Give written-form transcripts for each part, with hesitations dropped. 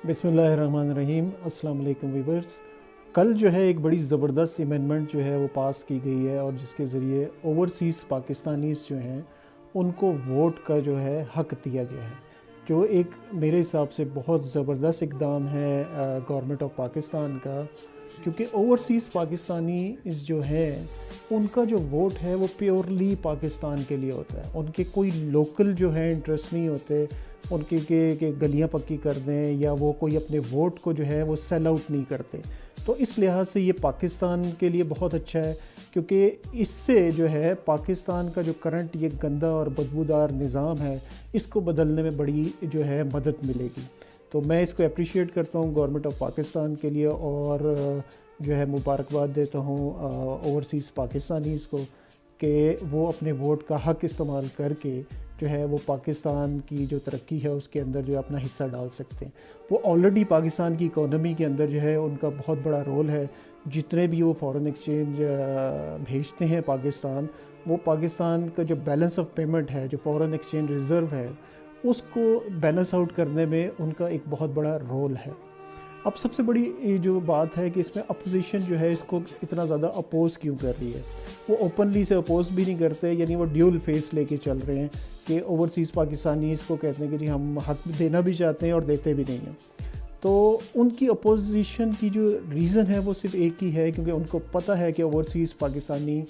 बिस्मिल्लाहिर्रहमानिर्रहीम। अस्सलाम वालेकुम व्यूअर्स। कल जो है एक बड़ी ज़बरदस्त अमेंडमेंट जो है वो पास की गई है और जिसके ज़रिए ओवरसीज़ पाकिस्तानीज़ जो हैं उनको वोट का जो है हक़ दिया गया है, जो एक मेरे हिसाब से बहुत ज़बरदस्त इक़दाम है गवर्नमेंट ऑफ पाकिस्तान का, क्योंकि ओवरसीज़ पाकिस्तानी जो हैं उनका जो वोट है वो प्योरली पाकिस्तान के लिए होता है। उनके कोई लोकल जो है इंटरेस्ट नहीं होते उनके के गलियां पक्की कर दें या वो कोई अपने वोट को जो है वो सेल आउट नहीं करते। तो इस लिहाज से ये पाकिस्तान के लिए बहुत अच्छा है, क्योंकि इससे जो है पाकिस्तान का जो करंट ये गंदा और बदबूदार निज़ाम है इसको बदलने में बड़ी जो है मदद मिलेगी। तो मैं इसको अप्रिशिएट करता हूँ गवर्नमेंट ऑफ पाकिस्तान के लिए और जो है मुबारकबाद देता हूँ ओवरसीज़ पाकिस्तानीज़ को कि वो अपने वोट का हक़ इस्तेमाल करके जो है वो पाकिस्तान की जो तरक्की है उसके अंदर जो है अपना हिस्सा डाल सकते हैं। वो ऑलरेडी पाकिस्तान की इकोनॉमी के अंदर जो है उनका बहुत बड़ा रोल है। जितने भी वो फॉरेन एक्सचेंज भेजते हैं पाकिस्तान, वो पाकिस्तान का जो बैलेंस ऑफ पेमेंट है, जो फॉरेन एक्सचेंज रिज़र्व है, उसको बैलेंस आउट करने में उनका एक बहुत बड़ा रोल है। अब सबसे बड़ी जो बात है कि इसमें अपोजिशन जो है इसको इतना ज़्यादा अपोज़ क्यों कर रही है। वो ओपनली से अपोज़ भी नहीं करते, यानी वो ड्यूल फेस लेके चल रहे हैं कि ओवरसीज़ पाकिस्तानी इसको कहते हैं कि जी हम हक़ देना भी चाहते हैं और देते भी नहीं हैं। तो उनकी अपोजिशन की जो रीज़न है वो सिर्फ एक ही है, क्योंकि उनको पता है कि ओवरसीज़ पाकिस्तानी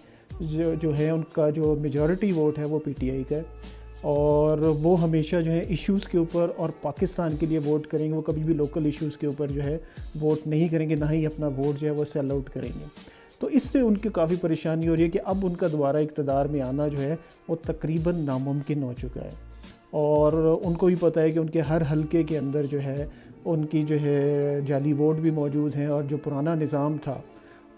जो है उनका जो मेजॉरिटी वोट है वो पीटीआई का है और वो हमेशा जो है इश्यूज़ के ऊपर और पाकिस्तान के लिए वोट करेंगे। वो कभी भी लोकल इश्यूज़ के ऊपर जो है वोट नहीं करेंगे, ना ही अपना वोट जो है वो सेल आउट करेंगे। तो इससे उनकी काफ़ी परेशानी हो रही है कि अब उनका दोबारा इक़्तिदार में आना जो है वो तकरीबन नामुमकिन हो चुका है। और उनको भी पता है कि उनके हर हलके के अंदर जो है उनकी जो है जाली वोट भी मौजूद हैं और जो पुराना निज़ाम था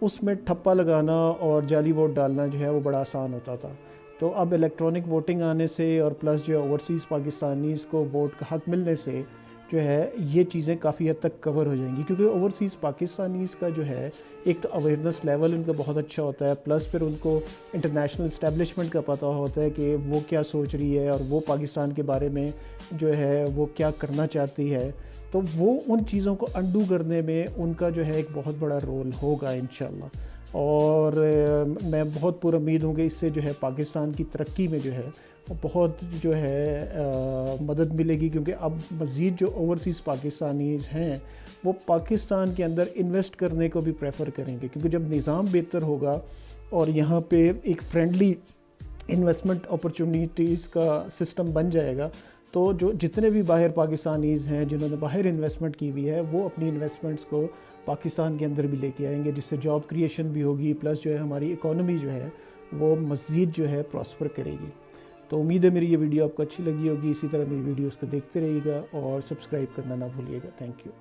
उसमें ठप्पा लगाना और जाली वोट डालना जो है वो बड़ा आसान होता था। तो अब इलेक्ट्रॉनिक वोटिंग आने से और प्लस जो है ओवरसीज़ पाकिस्तानीज़ को वोट का हक़ मिलने से जो है ये चीज़ें काफ़ी हद तक कवर हो जाएंगी, क्योंकि ओवरसीज़ पाकिस्तानीज़ का जो है एक तो अवेयरनेस लेवल उनका बहुत अच्छा होता है, प्लस फिर उनको इंटरनेशनल इस्टेब्लिशमेंट का पता होता है कि वो क्या सोच रही है और वो पाकिस्तान के बारे में जो है वो क्या करना चाहती है। तो वो उन चीज़ों को अंडू करने में उनका जो है एक बहुत बड़ा रोल होगा इंशाल्लाह। और मैं बहुत पूरी उम्मीद हूँ कि इससे जो है पाकिस्तान की तरक्की में जो है वो बहुत जो है मदद मिलेगी, क्योंकि अब मज़ीद जो ओवरसीज़ पाकिस्तानीज़ हैं वो पाकिस्तान के अंदर इन्वेस्ट करने को भी प्रेफर करेंगे, क्योंकि जब निज़ाम बेहतर होगा और यहाँ पे एक फ्रेंडली इन्वेस्टमेंट अपॉर्चुनिटीज़ का सिस्टम बन जाएगा, तो जो जितने भी बाहर पाकिस्तानीज़ हैं जिन्होंने बाहर इन्वेस्टमेंट की हुई है वो अपनी इन्वेस्टमेंट्स को पाकिस्तान के अंदर भी लेके आएंगे, जिससे जॉब क्रिएशन भी होगी, प्लस जो है हमारी इकोनॉमी जो है वो मज़ीद जो है प्रॉस्पर करेगी। तो उम्मीद है मेरी ये वीडियो आपको अच्छी लगी होगी। इसी तरह मेरी वीडियोज़ को देखते रहिएगा और सब्सक्राइब करना ना भूलिएगा। Thank you.